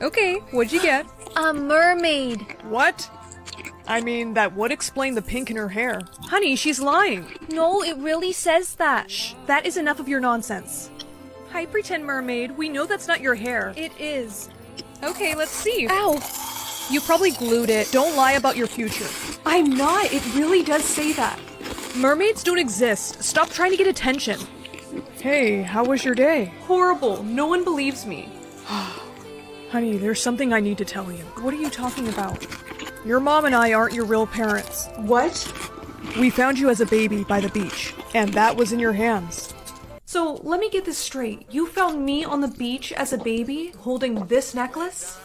Okay, what'd you get? A mermaid. What? I mean, that would explain the pink in her hair. Honey, she's lying. No, it really says that. Shh, that is enough of your nonsense. Hi, pretend mermaid. We know that's not your hair. It is. Okay, let's see. Ow. You probably glued it. Don't lie about your future. I'm not. It really does say that. Mermaids don't exist. Stop trying to get attention. Hey, how was your day? Horrible. No one believes me. Honey, there's something I need to tell you. What are you talking about? Your mom and I aren't your real parents. What? We found you as a baby by the beach, and that was in your hands. So, let me get this straight. You found me on the beach as a baby, holding this necklace?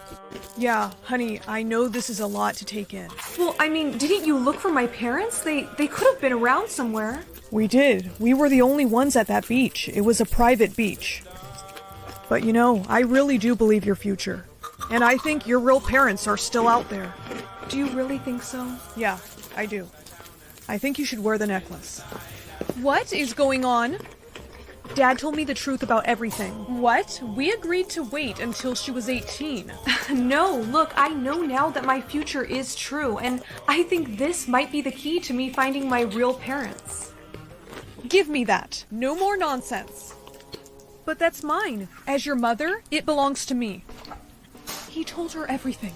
Yeah, honey, I know this is a lot to take in. Well, I mean, didn't you look for my parents? They could have been around somewhere. We did. We were the only ones at that beach. It was a private beach. But you know, I really do believe your future. And I think your real parents are still out there. Do you really think so? Yeah, I do. I think you should wear the necklace. What is going on? Dad told me the truth about everything. What? We agreed to wait until she was 18. No, look, I know now that my future is true, and I think this might be the key to me finding my real parents. Give me that. No more nonsense. But that's mine. As your mother, it belongs to me. He told her everything.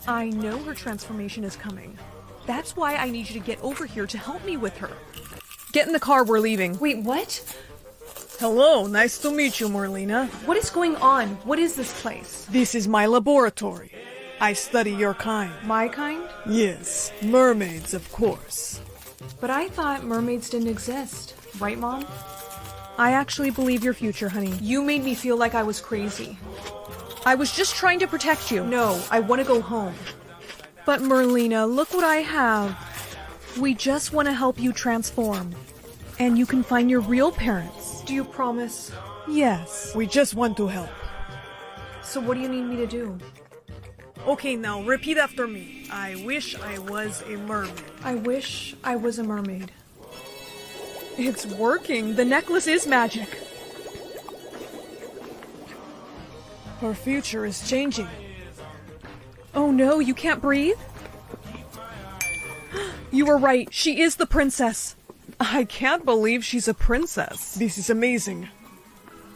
I know her transformation is coming. That's why I need you to get over here to help me with her. Get in the car, we're leaving. Wait, what? Hello, nice to meet you, Merlina. What is going on? What is this place? This is my laboratory. I study your kind. My kind? Yes, mermaids, of course. But I thought mermaids didn't exist. Right, Mom? I actually believe your future, honey. You made me feel like I was crazy. I was just trying to protect you. No, I want to go home. But Merlina, look what I have. We just want to help you transform. And you can find your real parents. Do you promise? Yes. We just want to help. So what do you need me to do? Okay, now repeat after me. I wish I was a mermaid. I wish I was a mermaid. It's working. The necklace is magic. Her future is changing. Oh no, you can't breathe? You were right. She is the princess. I can't believe she's a princess. This is amazing.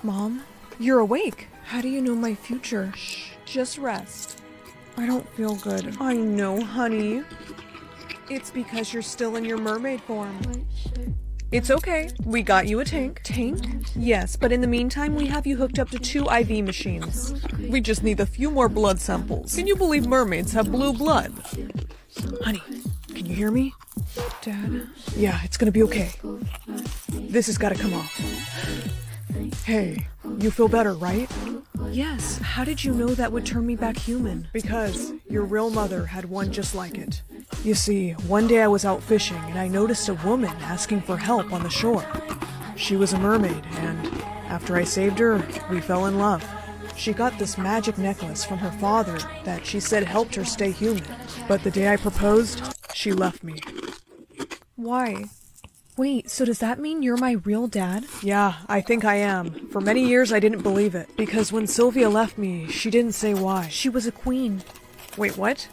Mom, you're awake. How do you know my future? Shh, just rest. I don't feel good. I know, honey. It's because you're still in your mermaid form. It's okay. We got you a tank. Tank? Yes, but in the meantime, we have you hooked up to 2 IV machines. We just need a few more blood samples. Can you believe mermaids have blue blood? Honey, can you hear me? Dad? Yeah, it's gonna be okay. This has gotta come off. Hey, you feel better, right? Yes. How did you know that would turn me back human? Because your real mother had one just like it. You see, one day I was out fishing and I noticed a woman asking for help on the shore. She was a mermaid, and after I saved her, we fell in love. She got this magic necklace from her father that she said helped her stay human. But the day I proposed, she left me. Why? Wait, so does that mean you're my real dad? Yeah, I think I am. For many years I didn't believe it, because when Sylvia left me, she didn't say why. She was a queen. Wait, what?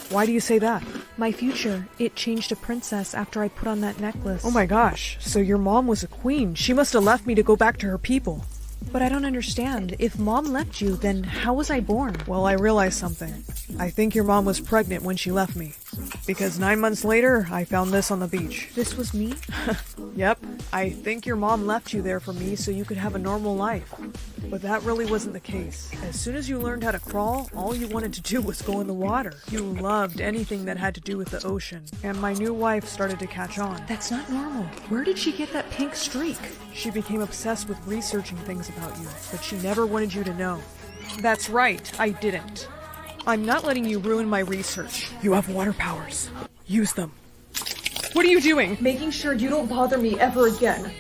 Why do you say that? My future. It changed to princess after I put on that necklace. Oh my gosh, so your mom was a queen. She must have left me to go back to her people. But I don't understand. If mom left you, then how was I born? Well, I realized something. I think your mom was pregnant when she left me. Because 9 months later, I found this on the beach. This was me? Yep. I think your mom left you there for me so you could have a normal life. But that really wasn't the case. As soon as you learned how to crawl, all you wanted to do was go in the water. You loved anything that had to do with the ocean. And my new wife started to catch on. That's not normal. Where did she get that pink streak? She became obsessed with researching things about you, but she never wanted you to know. That's right, I didn't. I'm not letting you ruin my research. You have water powers. Use them. What are you doing? Making sure you don't bother me ever again.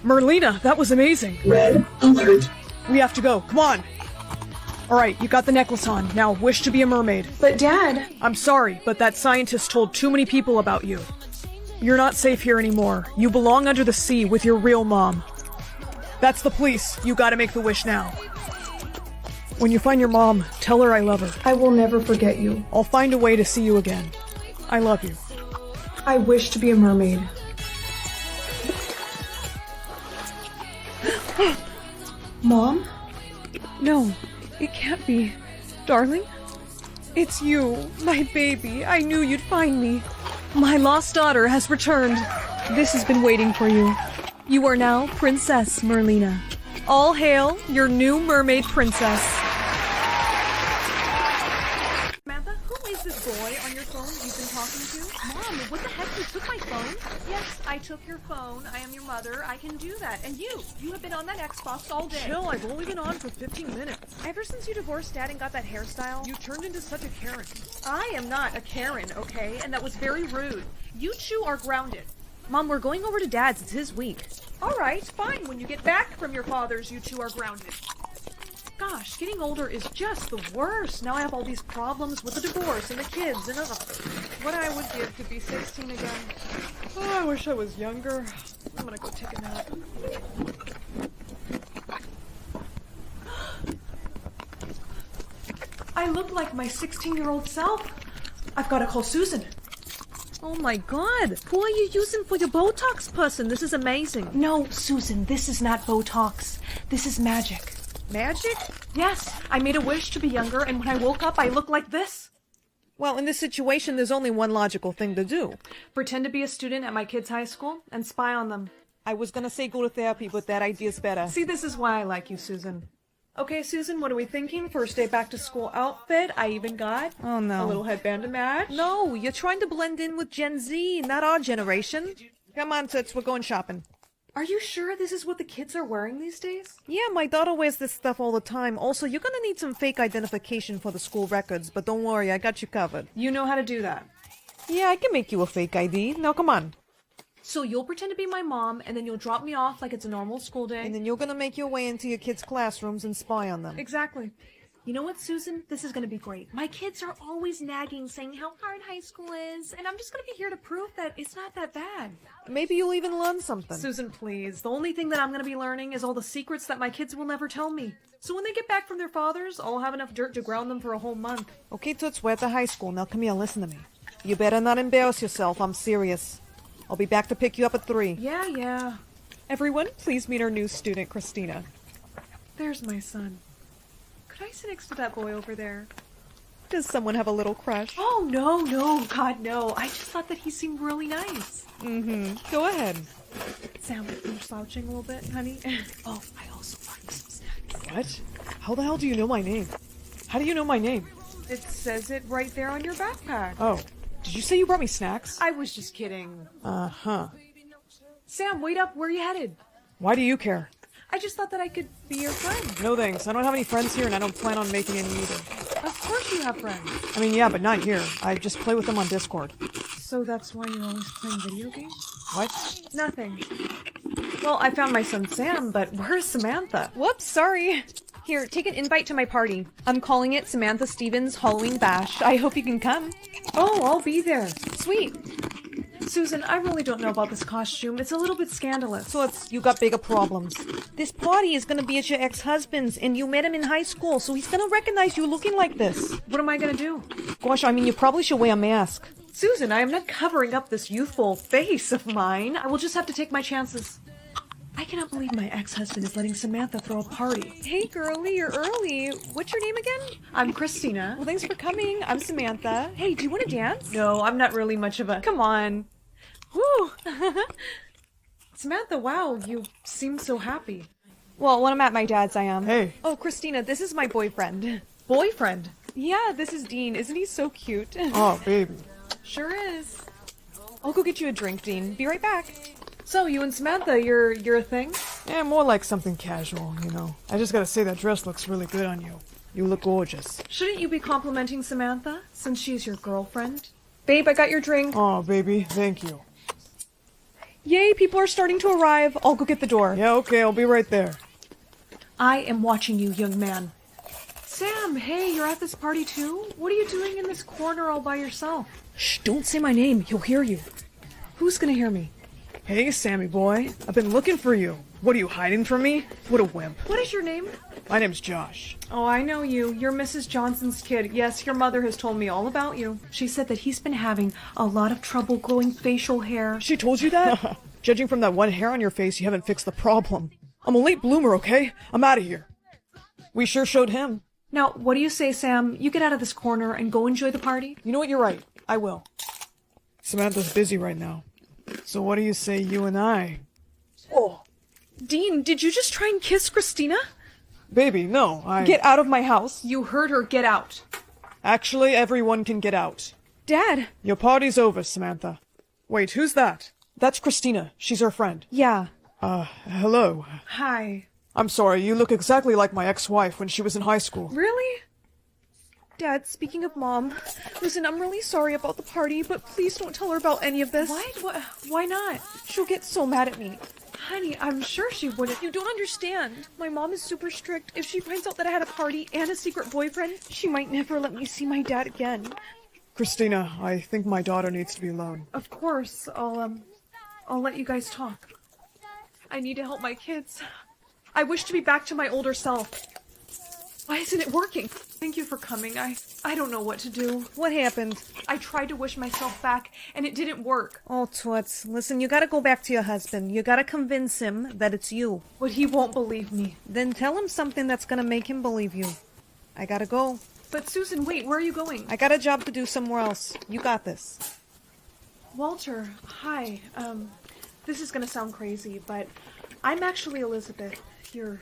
Merlina, that was amazing. Red alert. We have to go. Come on. All right, you got the necklace on. Now wish to be a mermaid. But Dad... I'm sorry, but that scientist told too many people about you. You're not safe here anymore. You belong under the sea with your real mom. That's the police. You gotta make the wish now. When you find your mom, tell her I love her. I will never forget you. I'll find a way to see you again. I love you. I wish to be a mermaid. Mom? No, it can't be. Darling? It's you, my baby. I knew you'd find me. My lost daughter has returned. This has been waiting for you. You are now Princess Merlina. All hail your new mermaid princess. Samantha, who is this boy on your phone you've been talking to? Mom, what the heck? You took my phone? Yes, I took your phone. I am your mother. I can do that. And you have been on that Xbox all day. Chill, I've only been on for 15 minutes. Ever since you divorced Dad and got that hairstyle? You turned into such a Karen. I am not a Karen, okay? And that was very rude. You two are grounded. Mom, we're going over to Dad's. It's his week. All right, fine. When you get back from your father's, you two are grounded. Gosh, getting older is just the worst. Now I have all these problems with the divorce and the kids and What I would give to be 16 again. Oh, I wish I was younger. I'm gonna go take a nap. I look like my 16-year-old self. I've got to call Susan. Oh my god! Who are you using for your Botox person? This is amazing. No, Susan, this is not Botox. This is magic. Magic? Yes, I made a wish to be younger, and when I woke up, I looked like this. Well, in this situation, there's only one logical thing to do. Pretend to be a student at my kids' high school and spy on them. I was gonna say go to therapy, but that idea's better. See, this is why I like you, Susan. Okay, Susan, what are we thinking? First day back to school outfit. I even got Oh, no. a little headband to match. No, you're trying to blend in with Gen Z, not our generation. Come on, Toots, we're going shopping. Are you sure this is what the kids are wearing these days? Yeah, my daughter wears this stuff all the time. Also, you're gonna need some fake identification for the school records, but don't worry, I got you covered. You know how to do that. Yeah, I can make you a fake ID. Now, come on. So you'll pretend to be my mom, and then you'll drop me off like it's a normal school day. And then you're gonna make your way into your kids' classrooms and spy on them. Exactly. You know what, Susan? This is going to be great. My kids are always nagging, saying how hard high school is, and I'm just going to be here to prove that it's not that bad. Maybe you'll even learn something. Susan, please. The only thing that I'm going to be learning is all the secrets that my kids will never tell me. So when they get back from their fathers, I'll have enough dirt to ground them for a whole month. Okay, Toots, we're at the high school. Now, come here, listen to me. You better not embarrass yourself. I'm serious. I'll be back to pick you up at 3. Yeah. Everyone, please meet our new student, Christina. There's my son. Could I sit next to that boy over there? Does someone have a little crush? Oh, no, God, no. I just thought that he seemed really nice. Go ahead. Sam, you're slouching a little bit, honey. Oh, I also brought some snacks. What? How the hell do you know my name? How do you know my name? It says it right there on your backpack. Oh, did you say you brought me snacks? I was just kidding. Uh-huh. Sam, wait up. Where are you headed? Why do you care? I just thought that I could be your friend. No thanks. I don't have any friends here, and I don't plan on making any either. Of course you have friends. I mean, yeah, but not here. I just play with them on Discord. So that's why you're always playing video games? What? Nothing. Well, I found my son Sam, but where's Samantha? Whoops, sorry. Here, take an invite to my party. I'm calling it Samantha Stevens Halloween Bash. I hope you can come. Oh, I'll be there. Sweet. Susan, I really don't know about this costume. It's a little bit scandalous. So you got bigger problems. This party is gonna be at your ex-husband's, and you met him in high school, so he's gonna recognize you looking like this. What am I gonna do? Gosh, I mean, you probably should wear a mask. Susan, I am not covering up this youthful face of mine. I will just have to take my chances. I cannot believe my ex-husband is letting Samantha throw a party. Hey girlie, you're early. What's your name again? I'm Christina. Well, thanks for coming. I'm Samantha. Hey, do you want to dance? No, I'm not really much of a... Come on. Woo! Samantha, wow, you seem so happy. Well, when I'm at my dad's, I am. Hey. Oh, Christina, this is my boyfriend. Boyfriend? Yeah, this is Dean. Isn't he so cute? Oh, baby. Sure is. I'll go get you a drink, Dean. Be right back. So, you and Samantha, you're a thing? Yeah, more like something casual, you know. I just gotta say that dress looks really good on you. You look gorgeous. Shouldn't you be complimenting Samantha, since she's your girlfriend? Babe, I got your drink. Oh, baby, thank you. Yay, people are starting to arrive. I'll go get the door. Yeah, okay, I'll be right there. I am watching you, young man. Sam, hey, you're at this party too? What are you doing in this corner all by yourself? Shh, don't say my name. He'll hear you. Who's gonna hear me? Hey, Sammy boy. I've been looking for you. What are you hiding from me? What a wimp. What is your name? My name's Josh. Oh, I know you. You're Mrs. Johnson's kid. Yes, your mother has told me all about you. She said that he's been having a lot of trouble growing facial hair. She told you that? Judging from that one hair on your face, you haven't fixed the problem. I'm a late bloomer, okay? I'm out of here. We sure showed him. Now, what do you say, Sam? You get out of this corner and go enjoy the party? You know what? You're right. I will. Samantha's busy right now. So what do you say you and I? Oh, Dean, did you just try and kiss Christina? baby, no, Get out of my house. You heard her. Get out. Actually, everyone can get out. Dad. Your party's over, Samantha. Wait, who's that? That's Christina. She's her friend. Yeah. Hello. Hi. I'm sorry, you look exactly like my ex-wife when she was in high school. Really? Dad, speaking of Mom, listen, I'm really sorry about the party, but please don't tell her about any of this. What? Why not? She'll get so mad at me. Honey, I'm sure she wouldn't. You don't understand. My mom is super strict. If she finds out that I had a party and a secret boyfriend, she might never let me see my dad again. Christina, I think my daughter needs to be alone. Of course, I'll let you guys talk. I need to help my kids. I wish to be back to my older self. Why isn't it working? Thank you for coming. I don't know what to do. What happened? I tried to wish myself back, and it didn't work. Oh, Toots, listen, you gotta go back to your husband. You gotta convince him that it's you. But he won't believe me. Then tell him something that's gonna make him believe you. I gotta go. But Susan, wait, where are you going? I got a job to do somewhere else. You got this. Walter, hi. This is gonna sound crazy, but I'm actually Elizabeth, your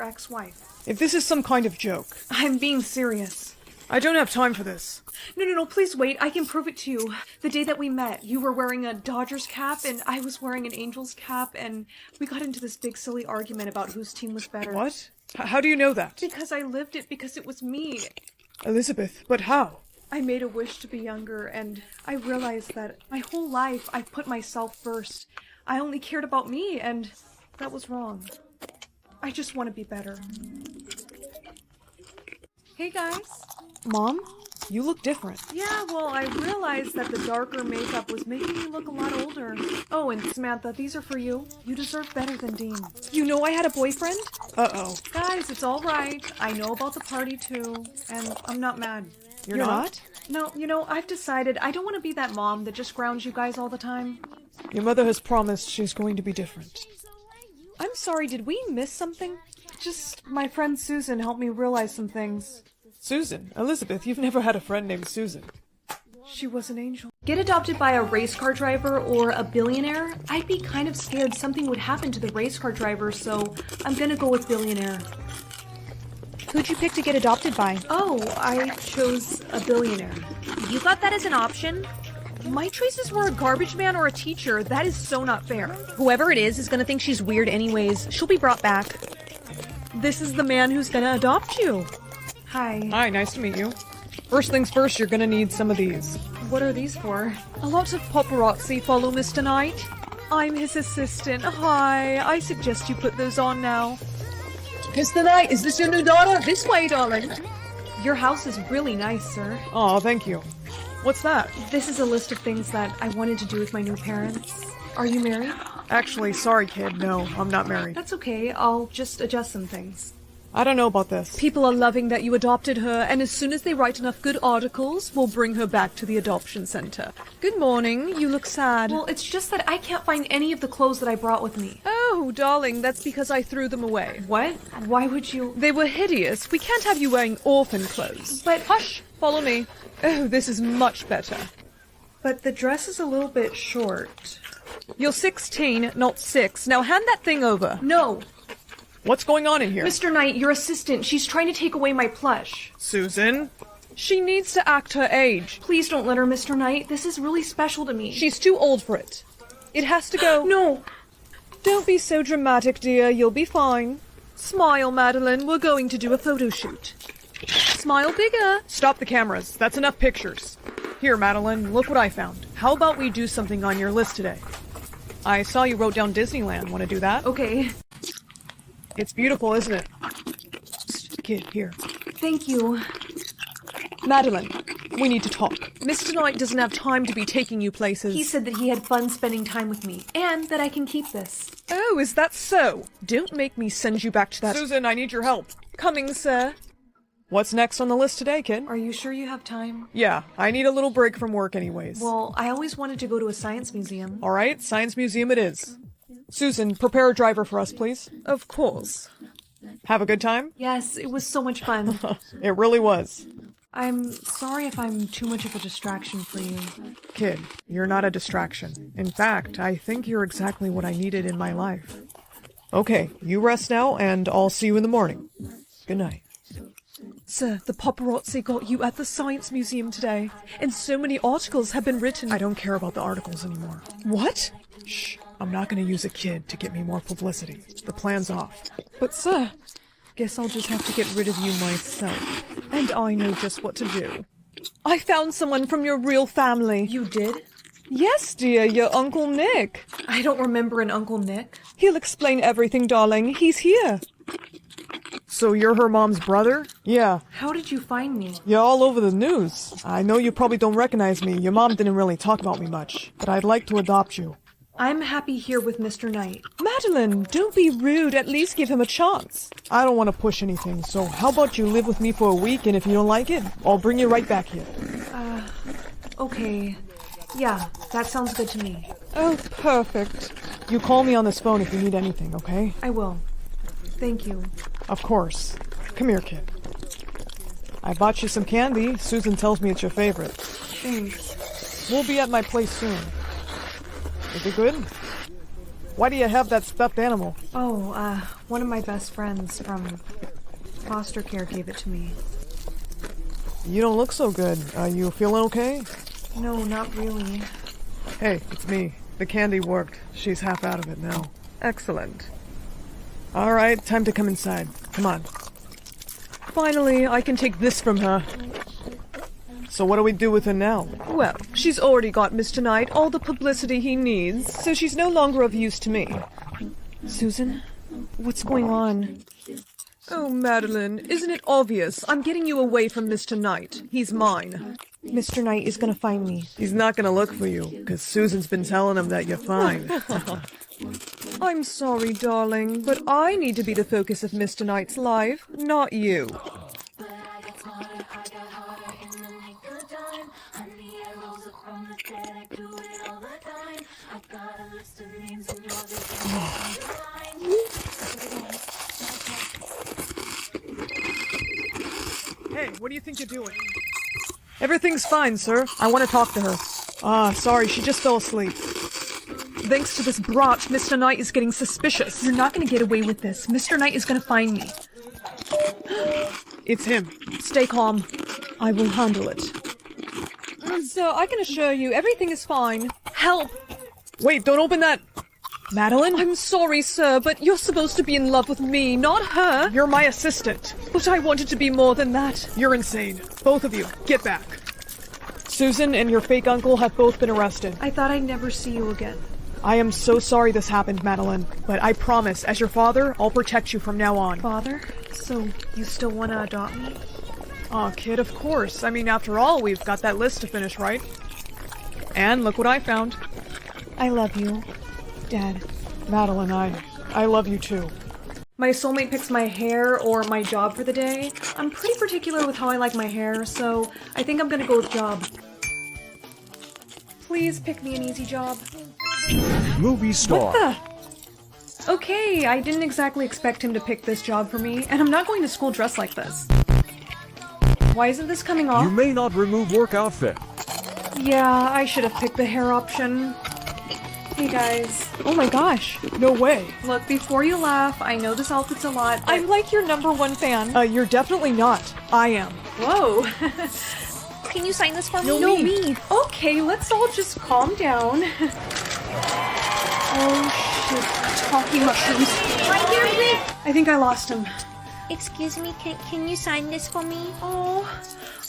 ex-wife. If this is some kind of joke, I'm being serious. I don't have time for this. No, please wait. I can prove it to you. The day that we met, you were wearing a Dodgers cap, and I was wearing an Angels cap, and we got into this big silly argument about whose team was better. What? How do you know that? Because I lived it, because it was me. Elizabeth, but how? I made a wish to be younger, and I realized that my whole life I've put myself first. I only cared about me, and that was wrong. I just want to be better. Hey guys. Mom, you look different. Yeah, well, I realized that the darker makeup was making me look a lot older. Oh, and Samantha, these are for you. You deserve better than Dean. You know I had a boyfriend? Uh-oh. Guys, it's all right. I know about the party too, and I'm not mad. You're not? No, I've decided I don't want to be that mom that just grounds you guys all the time. Your mother has promised she's going to be different. I'm sorry, did we miss something? Just my friend Susan helped me realize some things. Susan, Elizabeth, you've never had a friend named Susan. She was an angel. Get adopted by a race car driver or a billionaire? I'd be kind of scared something would happen to the race car driver, so I'm gonna go with billionaire. Who'd you pick to get adopted by? Oh, I chose a billionaire. You got that as an option? My choices were a garbage man or a teacher. That is so not fair. Whoever it is gonna think she's weird anyways. She'll be brought back. This is the man who's gonna adopt you. Hi. Hi, nice to meet you. First things first, you're gonna need some of these. What are these for? A lot of paparazzi follow Mr. Knight. I'm his assistant. Hi. I suggest you put those on now. Mr. Knight, is this your new daughter? This way, darling. Your house is really nice, sir. Aw, thank you. What's that? This is a list of things that I wanted to do with my new parents. Are you married? Actually, sorry kid, no, I'm not married. That's okay. I'll just adjust some things. I don't know about this. People are loving that you adopted her, and as soon as they write enough good articles, we'll bring her back to the adoption center. Good morning. You look sad. Well, it's just that I can't find any of the clothes that I brought with me. Oh, darling, that's because I threw them away. What? Why would you? They were hideous. We can't have you wearing orphan clothes. But... Hush! Follow me. Oh, this is much better. But the dress is a little bit short. You're 16, not 6. Now hand that thing over. No. What's going on in here? Mr. Knight, your assistant. She's trying to take away my plush. Susan? She needs to act her age. Please don't let her, Mr. Knight. This is really special to me. She's too old for it. It has to go. No. Don't be so dramatic, dear. You'll be fine. Smile, Madeline. We're going to do a photo shoot. Smile bigger. Stop the cameras. That's enough pictures. Here, Madeline, look what I found. How about we do something on your list today? I saw you wrote down Disneyland. Want to do that? Okay. It's beautiful, isn't it? Kid, here. Thank you. Madeline, we need to talk. Mr. Knight doesn't have time to be taking you places. He said that he had fun spending time with me, and that I can keep this. Oh, is that so? Don't make me send you back to that— Susan, I need your help. Coming, sir. What's next on the list today, kid? Are you sure you have time? Yeah, I need a little break from work anyways. Well, I always wanted to go to a science museum. Alright, science museum it is. Susan, prepare a driver for us, please. Of course. Have a good time? Yes, it was so much fun. It really was. I'm sorry if I'm too much of a distraction for you. Kid, you're not a distraction. In fact, I think you're exactly what I needed in my life. Okay, you rest now, and I'll see you in the morning. Good night. Sir, the paparazzi got you at the Science Museum today, and so many articles have been written. I don't care about the articles anymore. What? Shh, I'm not gonna use a kid to get me more publicity. The plan's off. But sir, guess I'll just have to get rid of you myself. And I know just what to do. I found someone from your real family. You did? Yes, dear, your Uncle Nick. I don't remember an Uncle Nick. He'll explain everything, darling. He's here. So you're her mom's brother? Yeah. How did you find me? You're all over the news. I know you probably don't recognize me. Your mom didn't really talk about me much. But I'd like to adopt you. I'm happy here with Mr. Knight. Madeline, don't be rude. At least give him a chance. I don't want to push anything, so how about you live with me for a week, and if you don't like it, I'll bring you right back here. Okay. Yeah, that sounds good to me. Oh, perfect. You call me on this phone if you need anything, okay? I will. Thank you. Of course. Come here, kid. I bought you some candy. Susan tells me it's your favorite. Thanks. We'll be at my place soon. Is it good? Why do you have that stuffed animal? Oh, one of my best friends from foster care gave it to me. You don't look so good. You feeling okay? No, not really. Hey, it's me. The candy worked. She's half out of it now. Excellent. Alright, time to come inside. Come on. Finally, I can take this from her. So what do we do with her now? Well, she's already got Mr. Knight all the publicity he needs, so she's no longer of use to me. Susan, what's going on? Oh, Madeline, isn't it obvious? I'm getting you away from Mr. Knight. He's mine. Mr. Knight is gonna find me. He's not gonna look for you, because Susan's been telling him that you're fine. I'm sorry, darling, but I need to be the focus of Mr. Knight's life, not you. Hey, what do you think you're doing? Everything's fine, sir. I want to talk to her. Sorry, she just fell asleep. Thanks to this brat, Mr. Knight is getting suspicious. You're not gonna get away with this. Mr. Knight is gonna find me. It's him. Stay calm. I will handle it. Sir, I can assure you, everything is fine. Help! Wait, don't open that! Madeline? I'm sorry, sir, but you're supposed to be in love with me, not her. You're my assistant. But I wanted to be more than that. You're insane. Both of you, get back. Susan and your fake uncle have both been arrested. I thought I'd never see you again. I am so sorry this happened, Madeline, but I promise, as your father, I'll protect you from now on. Father? So, you still want to adopt me? Aw, kid, of course. I mean, after all, we've got that list to finish, right? And look what I found. I love you, Dad. Madeline, I love you too. My soulmate picks my hair or my job for the day. I'm pretty particular with how I like my hair, so I think I'm gonna go with job. Please pick me an easy job. Movie star. Okay, I didn't exactly expect him to pick this job for me, and I'm not going to school dressed like this. Why isn't this coming off? You may not remove work outfit. Yeah, I should have picked the hair option. Hey guys. Oh my gosh. No way. Look, before you laugh, I know this outfit's a lot, but— I'm like your #1 fan. You're definitely not. I am. Whoa. Can you sign this for me? No, me. Okay, let's all just calm down. Oh shit, talking mushrooms. Right here, please. I think I lost him. Excuse me, can you sign this for me? Oh,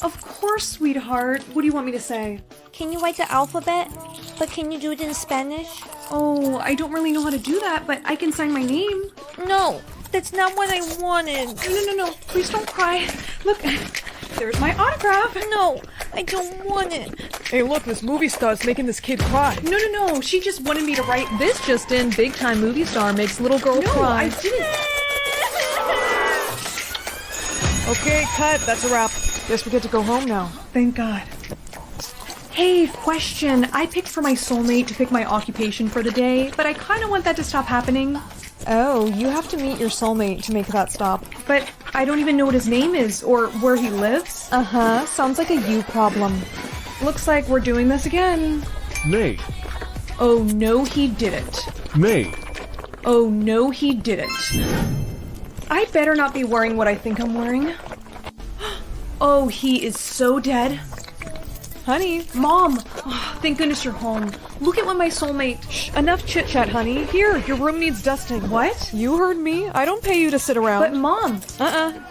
of course, sweetheart. What do you want me to say? Can you write the alphabet? But can you do it in Spanish? Oh, I don't really know how to do that, but I can sign my name. No, that's not what I wanted. No. Please don't cry. Look, There's my autograph. No, I don't want it. Hey, look, this movie star's making this kid cry. No. She just wanted me to write. This just in, big time movie star makes little girl No, cry. I didn't. Okay, cut. That's a wrap. Guess we get to go home now. Thank God. Hey, question. I picked for my soulmate to pick my occupation for the day, but I kind of want that to stop happening. Oh, you have to meet your soulmate to make that stop. But I don't even know what his name is or where he lives. Uh-huh. Sounds like a you problem. Looks like we're doing this again. Nate. Oh, no, he didn't. Nate. Oh, no, he didn't. I better not be wearing what I think I'm wearing. Oh, he is so dead. Honey, Mom! Oh, thank goodness you're home. Look at what my soulmate... enough chit-chat, honey. Here, your room needs dusting. What? You heard me. I don't pay you to sit But around. Mom!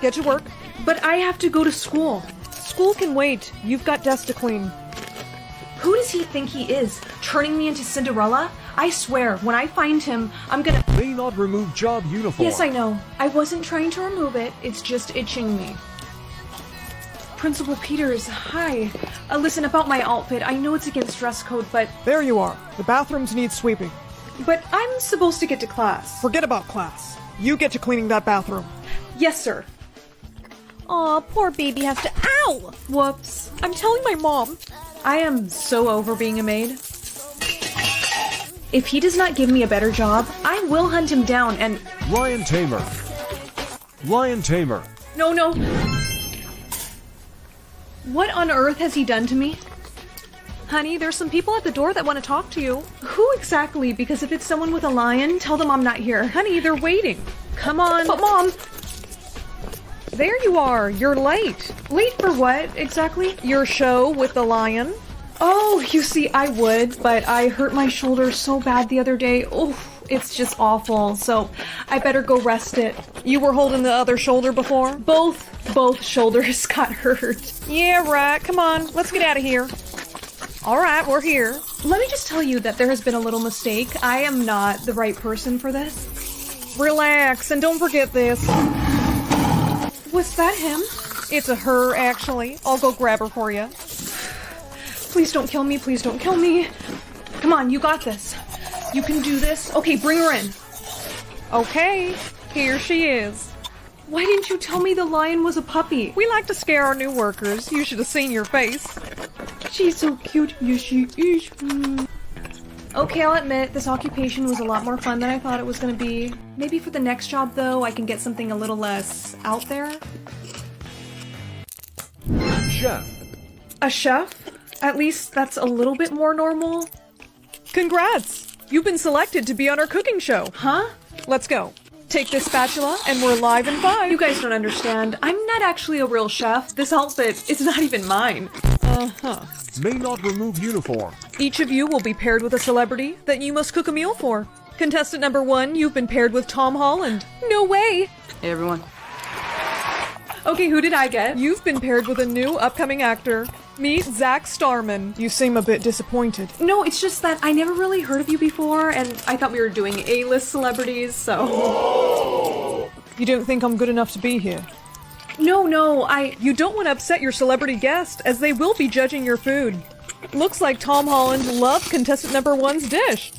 Get to work. But I have to go to school. School can wait. You've got desk to clean. Who does he think he is? Turning me into Cinderella? I swear, when I find him, I'm gonna... May not remove job uniform. Yes, I know. I wasn't trying to remove it. It's just itching me. Principal Peters, hi. Listen, about my outfit, I know it's against dress code, but There you are. The bathrooms need sweeping. I'm supposed to get to class. Forget about class. You get to cleaning that bathroom. Yes, sir. Aw, poor baby has to. Ow! Whoops. I'm telling my mom. I am so over being a maid. If he does not give me a better job, I will hunt him down and... Ryan Tamer. Ryan Tamer. No. What on earth has he done to me? Honey, there's some people at the door that want to talk to you. Who exactly? Because if it's someone with a lion, tell them I'm not here. Honey, they're waiting. Come on. But Mom, There you are. You're late. late for what exactly? Your show with the lion. Oh, you see, I would, but I hurt my shoulder so bad the other day. Oh, it's just awful. So I better go rest it. You were holding the other shoulder before? Both shoulders got hurt. Yeah, right. Come on. Let's get out of here. All right, we're here. Let me just tell you that there has been a little mistake. I am not the right person for this. Relax, and don't forget this. Was that him? It's a her, actually. I'll go grab her for you. Please don't kill me. Please don't kill me. Come on, you got this. You can do this. Okay, bring her in. Okay, here she is. Why didn't you tell me the lion was a puppy? We like to scare our new workers. You should have seen your face. She's so cute. Yes, she is. Okay, I'll admit, this occupation was a lot more fun than I thought it was going to be. Maybe for the next job, though, I can get something a little less out there. Chef. A chef? At least that's a little bit more normal. Congrats! You've been selected to be on our cooking show. Huh? Let's go. Take this spatula, and we're live in 5. You guys don't understand. I'm not actually a real chef. This outfit is not even mine. May not remove uniform. Each of you will be paired with a celebrity that you must cook a meal for. Contestant number 1, you've been paired with Tom Holland. No way! Hey, everyone. Okay, who did I get? You've been paired with a new upcoming actor. Meet Zach Starman. You seem a bit disappointed. No, it's just that I never really heard of you before, and I thought we were doing A-list celebrities, so... You don't think I'm good enough to be here? No, You don't want to upset your celebrity guest, as they will be judging your food. Looks like Tom Holland loved contestant number 1's dish.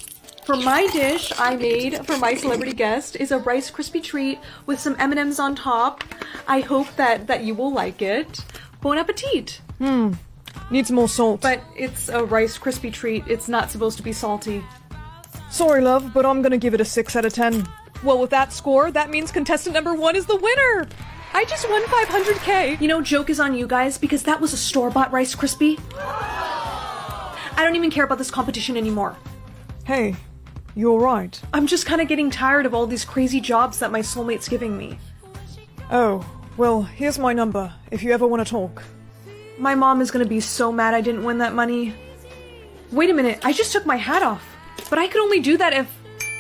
For my dish I made for my celebrity guest is a Rice Krispie treat with some M&Ms on top. I hope that you will like it. Bon appetit! Needs more salt. But it's a Rice Krispie treat. It's not supposed to be salty. Sorry, love, but I'm gonna give it a 6 out of 10. Well, with that score, that means contestant number 1 is the winner! I just won 500K! You know, joke is on you guys because that was a store-bought Rice Krispie. I don't even care about this competition anymore. Hey, you alright? I'm just kind of getting tired of all these crazy jobs that my soulmate's giving me. Oh, well, here's my number, if you ever want to talk. My mom is gonna be so mad I didn't win that money. Wait a minute, I just took my hat off. But I could only do that if...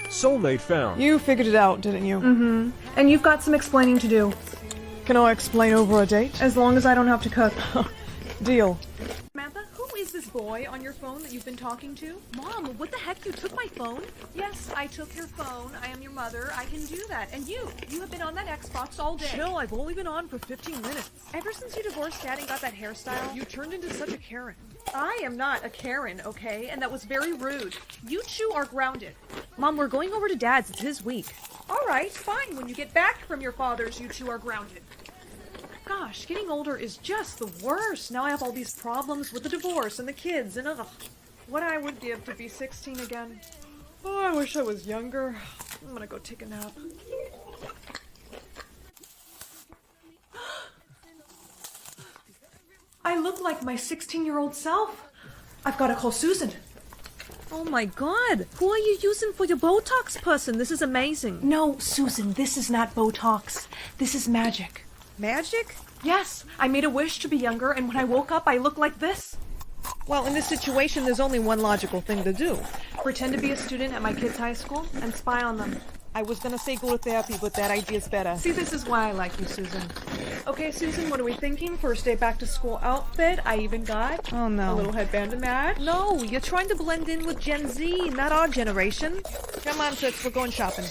Soulmate found. You figured it out, didn't you? And you've got some explaining to do. Can I explain over a date? As long as I don't have to cook. Deal. Samantha, who is this boy on your phone that you've been talking to? Mom, what the heck? You took my phone? Yes, I took your phone. I am your mother. I can do that. And you have been on that Xbox all day. Chill, I've only been on for 15 minutes. Ever since you divorced Dad and got that hairstyle? You turned into such a Karen. I am not a Karen, okay? And that was very rude. You two are grounded. Mom, we're going over to Dad's. It's his week. All right, fine. When you get back from your father's, you two are grounded. Gosh, getting older is just the worst. Now I have all these problems with the divorce and the kids and ugh. What I would give to be 16 again. Oh, I wish I was younger. I'm gonna go take a nap. I look like my 16-year-old self. I've got to call Susan. Oh my god! Who are you using for your Botox person? This is amazing. No, Susan, this is not Botox. This is magic. Magic? Yes, I made a wish to be younger, and when I woke up, I looked like this. Well, in this situation, there's only one logical thing to do. Pretend to be a student at my kids' high school and spy on them. I was gonna say go to therapy, but that idea's better. See, this is why I like you, Susan. Okay, Susan, what are we thinking? First day back to school outfit. I even got Oh no. a little headband to match. No, you're trying to blend in with Gen Z, not our generation. Come on, Toots, we're going shopping.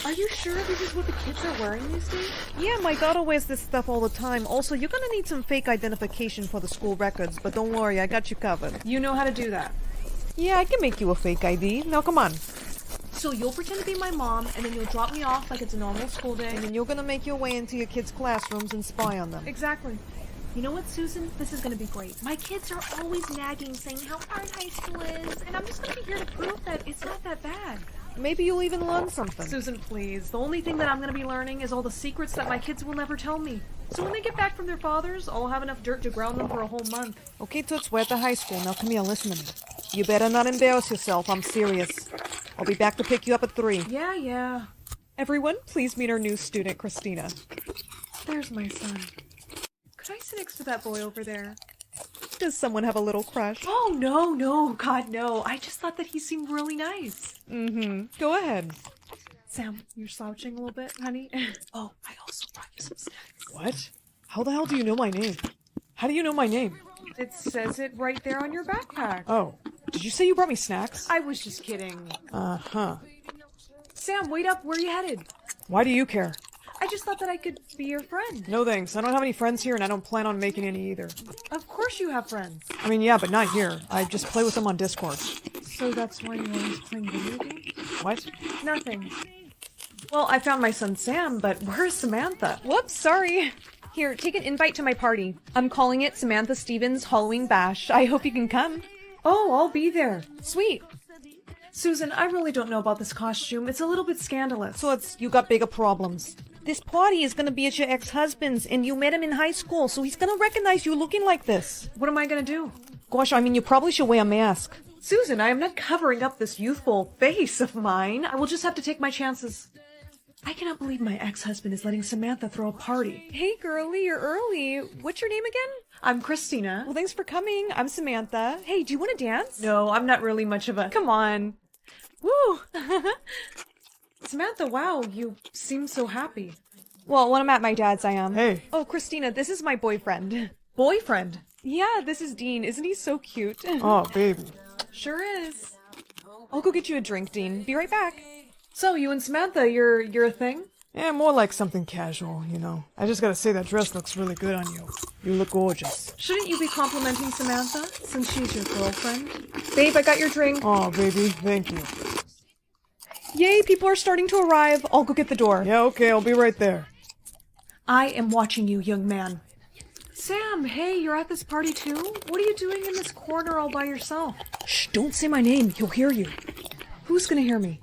Are you sure this is what the kids are wearing these days? Yeah, my daughter wears this stuff all the time. Also, you're gonna need some fake identification for the school records, but don't worry, I got you covered. You know how to do that. Yeah, I can make you a fake ID. Now, come on. So you'll pretend to be my mom, and then you'll drop me off like it's a normal school day. And then you're gonna make your way into your kids' classrooms and spy on them. Exactly. You know what, Susan? This is gonna be great. My kids are always nagging, saying how hard high school is, and I'm just gonna be here to prove that it's not that bad. Maybe you'll even learn something. Susan, please. The only thing that I'm gonna be learning is all the secrets that my kids will never tell me. So when they get back from their fathers, I'll have enough dirt to ground them for a whole month. Okay, Toots, we're at the high school. Now come here, listen to me. You better not embarrass yourself. I'm serious. I'll be back to pick you up at 3. Yeah. Everyone, please meet our new student, Christina. There's my son. Could I sit next to that boy over there? Does someone have a little crush? Oh, no, God, no. I just thought that he seemed really nice. Go ahead. Sam, you're slouching a little bit, honey. Oh, I also brought you some snacks. What? How the hell do you know my name? How do you know my name? It says it right there on your backpack. Oh, did you say you brought me snacks? I was just kidding. Uh-huh. Sam, wait up. Where are you headed? Why do you care? I just thought that I could be your friend. No thanks. I don't have any friends here and I don't plan on making any either. Of course you have friends. I mean, yeah, but not here. I just play with them on Discord. So that's why you're always playing video games? What? Nothing. Well, I found my son Sam, but where's Samantha? Whoops, sorry. Here, take an invite to my party. I'm calling it Samantha Stevens Halloween Bash. I hope you can come. Oh, I'll be there. Sweet. Susan, I really don't know about this costume. It's a little bit scandalous. So you got bigger problems. This party is gonna be at your ex-husband's, and you met him in high school, so he's gonna recognize you looking like this. What am I gonna do? Gosh, I mean, you probably should wear a mask. Susan, I am not covering up this youthful face of mine. I will just have to take my chances. I cannot believe my ex-husband is letting Samantha throw a party. Hey, girlie, you're early. What's your name again? I'm Christina. Well, thanks for coming. I'm Samantha. Hey, do you want to dance? No, I'm not really much of a... Come on. Woo! Samantha, wow, you seem so happy. Well, when I'm at my dad's, I am. Hey. Oh, Christina, this is my boyfriend. Boyfriend? Yeah, this is Dean. Isn't he so cute? Oh, baby. Sure is. I'll go get you a drink, Dean. Be right back. So, you and Samantha, you're a thing? Yeah, more like something casual, you know. I just gotta say that dress looks really good on you. You look gorgeous. Shouldn't you be complimenting Samantha, since she's your girlfriend? Babe, I got your drink. Oh, baby, thank you. Yay, people are starting to arrive. I'll go get the door. Yeah, okay, I'll be right there. I am watching you, young man. Sam, hey, you're at this party too? What are you doing in this corner all by yourself? Shh, don't say my name. He'll hear you. Who's gonna hear me?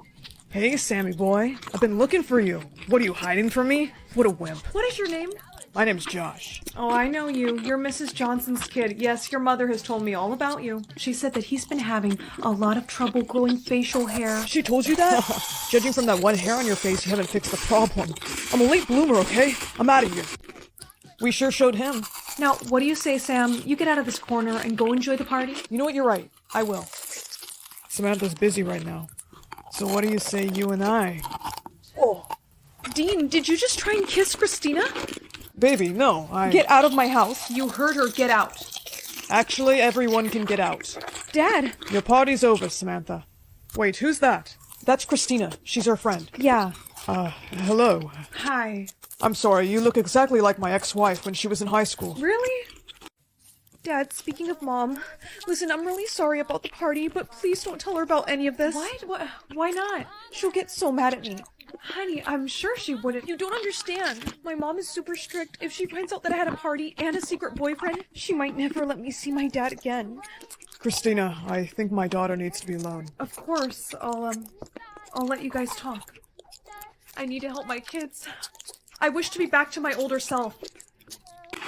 Hey, Sammy boy. I've been looking for you. What, are you hiding from me? What a wimp. What is your name? My name's Josh. Oh, I know you. You're Mrs. Johnson's kid. Yes, your mother has told me all about you. She said that he's been having a lot of trouble growing facial hair. She told you that? Judging from that one hair on your face, you haven't fixed the problem. I'm a late bloomer, okay? I'm out of here. We sure showed him. Now, what do you say, Sam? You get out of this corner and go enjoy the party? You know what? You're right. I will. Samantha's busy right now. So what do you say you and I? Oh. Dean, did you just try and kiss Christina? Baby, no, Get out of my house. You heard her. Get out. Actually, everyone can get out. Dad! Your party's over, Samantha. Wait, who's that? That's Christina. She's her friend. Yeah. Hello. Hi. I'm sorry, you look exactly like my ex-wife when she was in high school. Really? Dad, speaking of Mom, listen, I'm really sorry about the party, but please don't tell her about any of this. What? Why not? She'll get so mad at me. Honey, I'm sure she wouldn't. You don't understand. My mom is super strict. If she finds out that I had a party and a secret boyfriend, she might never let me see my dad again. Christina, I think my daughter needs to be alone. Of course, I'll let you guys talk. I need to help my kids. I wish to be back to my older self.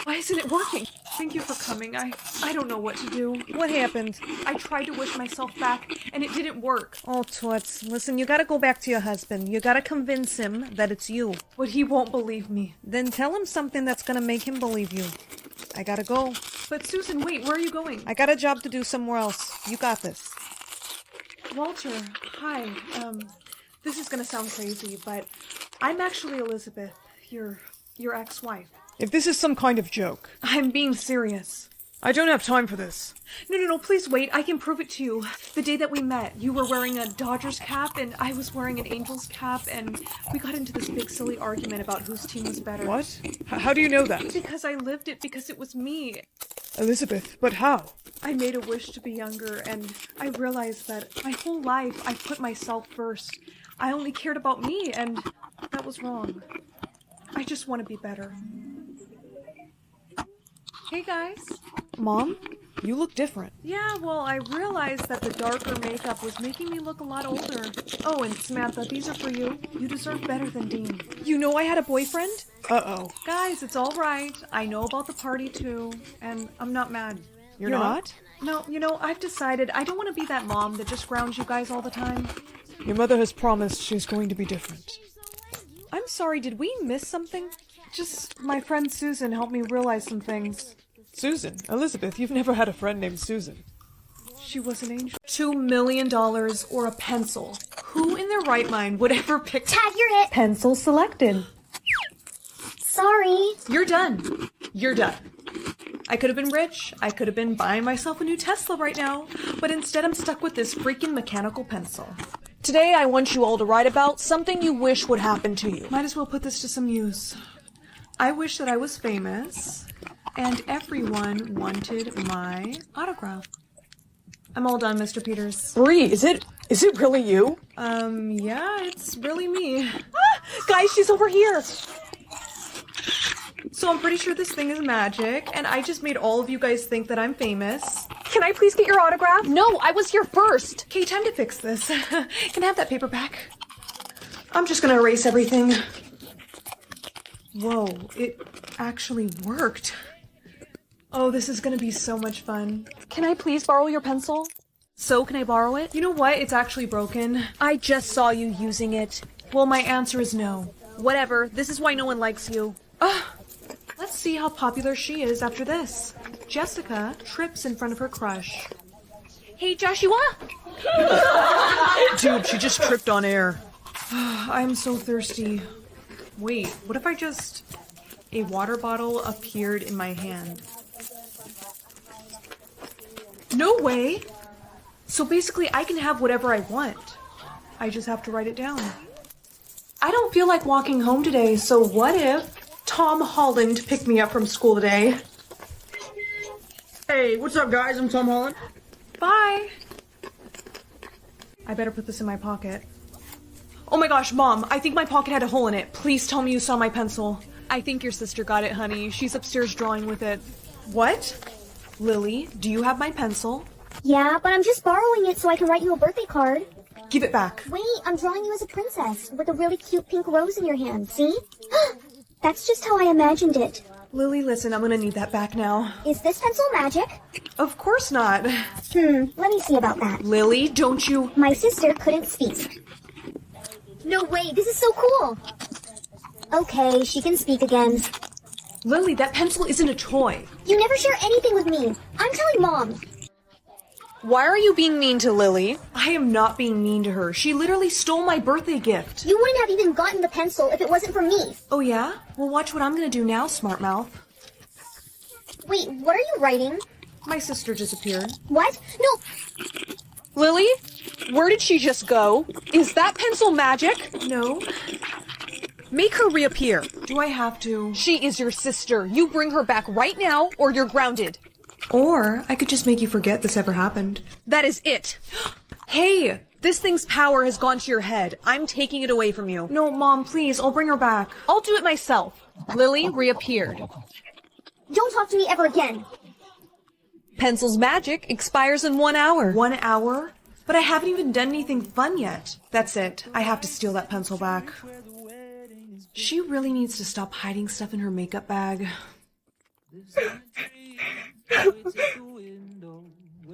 Why isn't it working? Thank you for coming. I don't know what to do. What happened? I tried to wish myself back, and it didn't work. Oh, Toots, listen, you gotta go back to your husband. You gotta convince him that it's you. But he won't believe me. Then tell him something that's gonna make him believe you. I gotta go. But Susan, wait, where are you going? I got a job to do somewhere else. You got this. Walter, hi. This is gonna sound crazy, but I'm actually Elizabeth, your ex-wife. If this is some kind of joke, I'm being serious. I don't have time for this. No, please wait. I can prove it to you. The day that we met, you were wearing a Dodgers cap, and I was wearing an Angels cap, and we got into this big silly argument about whose team was better. What? How do you know that? Because I lived it, because it was me. Elizabeth, but how? I made a wish to be younger, and I realized that my whole life I put myself first. I only cared about me, and that was wrong. I just want to be better. Hey guys. Mom, you look different. Yeah, well, I realized that the darker makeup was making me look a lot older. Oh, and Samantha, these are for you. You deserve better than Dean. You know I had a boyfriend? Uh-oh. Guys, it's all right. I know about the party too, and I'm not mad. You're not? No, I've decided I don't want to be that mom that just grounds you guys all the time. Your mother has promised she's going to be different. I'm sorry, did we miss something? Just my friend Susan helped me realize some things. Susan? Elizabeth, you've never had a friend named Susan. She was an angel. $2 million or a pencil. Who in their right mind would ever pick Tag, you're it. pencil selected? Sorry. You're done. You're done. I could have been rich. I could have been buying myself a new Tesla right now. But instead I'm stuck with this freaking mechanical pencil. Today I want you all to write about something you wish would happen to you. Might as well put this to some use. I wish that I was famous and everyone wanted my autograph. I'm all done, Mr. Peters. Bree, is it really you? Yeah, it's really me. Guys, she's over here. So I'm pretty sure this thing is magic, and I just made all of you guys think that I'm famous. Can I please get your autograph? No, I was here first. Okay, time to fix this. Can I have that paper back? I'm just gonna erase everything. Whoa, it actually worked. Oh, this is gonna be so much fun. Can I please borrow your pencil? So, can I borrow it? You know what? It's actually broken. I just saw you using it. Well, my answer is no. Whatever, this is why no one likes you. Let's see how popular she is after this. Jessica trips in front of her crush. Hey, Joshua! Dude, she just tripped on air. I'm so thirsty. Wait, what if I just... A water bottle appeared in my hand. No way! So basically, I can have whatever I want. I just have to write it down. I don't feel like walking home today, so what if Tom Holland picked me up from school today? Hey, what's up, guys? I'm Tom Holland. Bye! I better put this in my pocket. Oh my gosh, Mom, I think my pocket had a hole in it. Please tell me you saw my pencil. I think your sister got it, honey. She's upstairs drawing with it. What? Lily, do you have my pencil? Yeah, but I'm just borrowing it so I can write you a birthday card. Give it back. Wait, I'm drawing you as a princess with a really cute pink rose in your hand, see? That's just how I imagined it. Lily, listen, I'm gonna need that back now. Is this pencil magic? Of course not. Let me see about that. Lily, don't you... My sister couldn't speak. No way, this is so cool. Okay, she can speak again. Lily, that pencil isn't a toy. You never share anything with me. I'm telling Mom. Why are you being mean to Lily? I am not being mean to her. She literally stole my birthday gift. You wouldn't have even gotten the pencil if it wasn't for me. Oh yeah? Well, watch what I'm gonna do now, smart mouth. Wait, what are you writing? My sister disappeared. What? No, Lily? Where did she just go? Is that pencil magic? No. Make her reappear. Do I have to? She is your sister. You bring her back right now, or you're grounded. Or I could just make you forget this ever happened. That is it. Hey, this thing's power has gone to your head. I'm taking it away from you. No, Mom, please, I'll bring her back. I'll do it myself. Lily reappeared. don't talk to me ever again. Pencil's magic expires in 1 hour. 1 hour? But I haven't even done anything fun yet. That's it. I have to steal that pencil back. She really needs to stop hiding stuff in her makeup bag.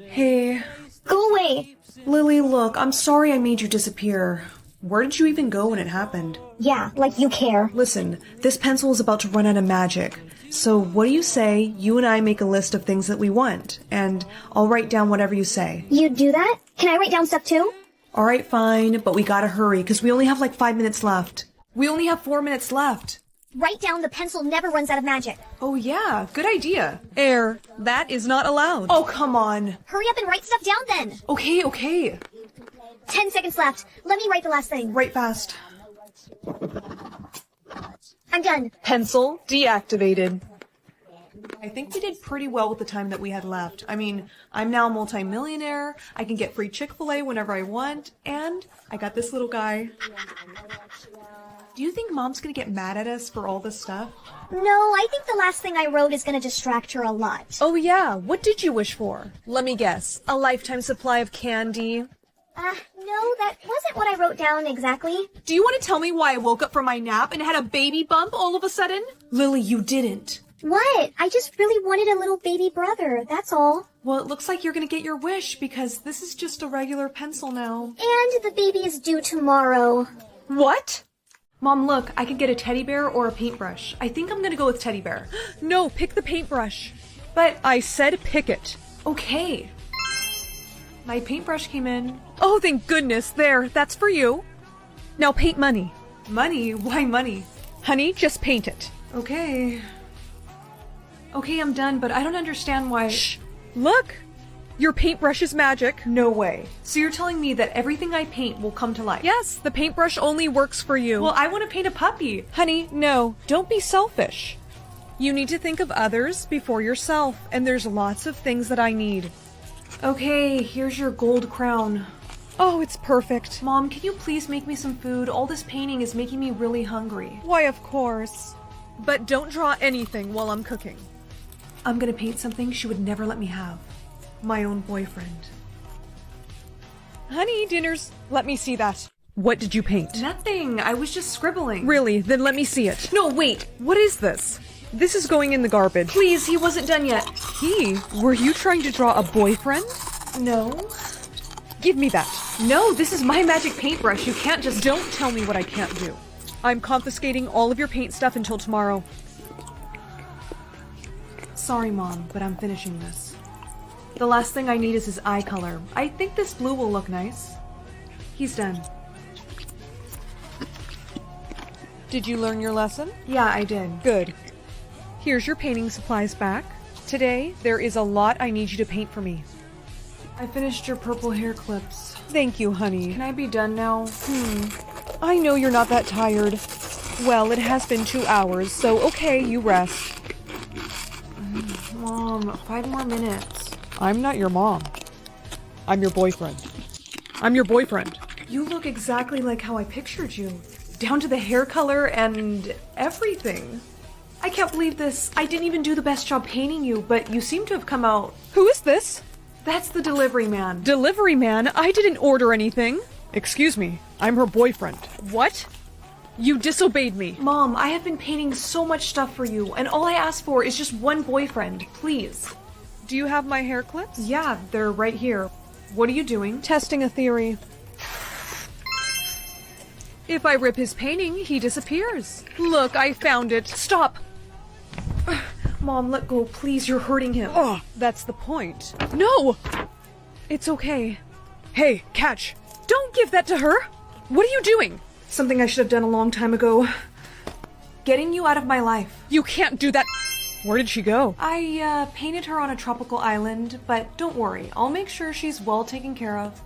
Hey. Go away. Lily, look, I'm sorry I made you disappear. Where did you even go when it happened? Yeah, like you care. Listen, this pencil is about to run out of magic. So what do you say you and I make a list of things that we want, and I'll write down whatever you say. You do that? Can I write down stuff too? Alright, fine, but we gotta hurry, because we only have like 5 minutes left. We only have 4 minutes left. Write down the pencil never runs out of magic. Oh yeah, good idea. Air, that is not allowed. Oh, come on. Hurry up and write stuff down then. Okay. 10 seconds left. Let me write the last thing. Write fast. I'm done. Pencil deactivated. I think we did pretty well with the time that we had left. I mean, I'm now a multi-millionaire, I can get free Chick-fil-A whenever I want, and I got this little guy. Do you think Mom's gonna get mad at us for all this stuff? No, I think the last thing I wrote is gonna distract her a lot. Oh yeah, what did you wish for? Let me guess. A lifetime supply of candy? No, that wasn't what I wrote down exactly. Do you want to tell me why I woke up from my nap and had a baby bump all of a sudden? Lily, you didn't. What? I just really wanted a little baby brother, that's all. Well, it looks like you're gonna get your wish because this is just a regular pencil now. And the baby is due tomorrow. What? Mom, look, I could get a teddy bear or a paintbrush. I think I'm gonna go with teddy bear. No, pick the paintbrush. But, I said pick it. okay. My paintbrush came in. Oh, thank goodness. There, that's for you. Now paint money. Money? Why money? Honey, just paint it. Okay. Okay, I'm done, but I don't understand why. Shh. Look. Your paintbrush is magic. No way. So you're telling me that everything I paint will come to life? Yes, the paintbrush only works for you. Well, I want to paint a puppy. Honey, no. Don't be selfish. You need to think of others before yourself, and there's lots of things that I need. Okay, here's your gold crown. Oh, it's perfect. Mom, can you please make me some food? All this painting is making me really hungry. Why, of course. But don't draw anything while I'm cooking. I'm gonna paint something she would never let me have. My own boyfriend. Honey, dinner's... Let me see that. What did you paint? Nothing. I was just scribbling. Really? Then let me see it. No, wait. What is this? This is going in the garbage. Please, he wasn't done yet. He? Were you trying to draw a boyfriend? No. Give me that. No, this is my magic paintbrush. You can't just... Don't tell me what I can't do. I'm confiscating all of your paint stuff until tomorrow. Sorry, Mom, but I'm finishing this. The last thing I need is his eye color. I think this blue will look nice. He's done. Did you learn your lesson? Yeah, I did. Good. Here's your painting supplies back. Today, there is a lot I need you to paint for me. I finished your purple hair clips. Thank you, honey. Can I be done now? I know you're not that tired. Well, it has been 2 hours, so okay, you rest. Mom, 5 more minutes. I'm not your mom. I'm your boyfriend. I'm your boyfriend. You look exactly like how I pictured you. Down to the hair color and everything. I can't believe this. I didn't even do the best job painting you, but you seem to have come out... Who is this? That's the delivery man. Delivery man? I didn't order anything. Excuse me, I'm her boyfriend. What? You disobeyed me. Mom, I have been painting so much stuff for you, and all I asked for is just one boyfriend, please. Do you have my hair clips? Yeah, they're right here. What are you doing? Testing a theory. If I rip his painting, he disappears. Look, I found it. Stop! Mom, let go, please, you're hurting him. Oh, that's the point. No! It's okay. Hey, catch! Don't give that to her! What are you doing? Something I should have done a long time ago. Getting you out of my life. You can't do that. Where did she go? I painted her on a tropical island, but don't worry, I'll make sure she's well taken care of.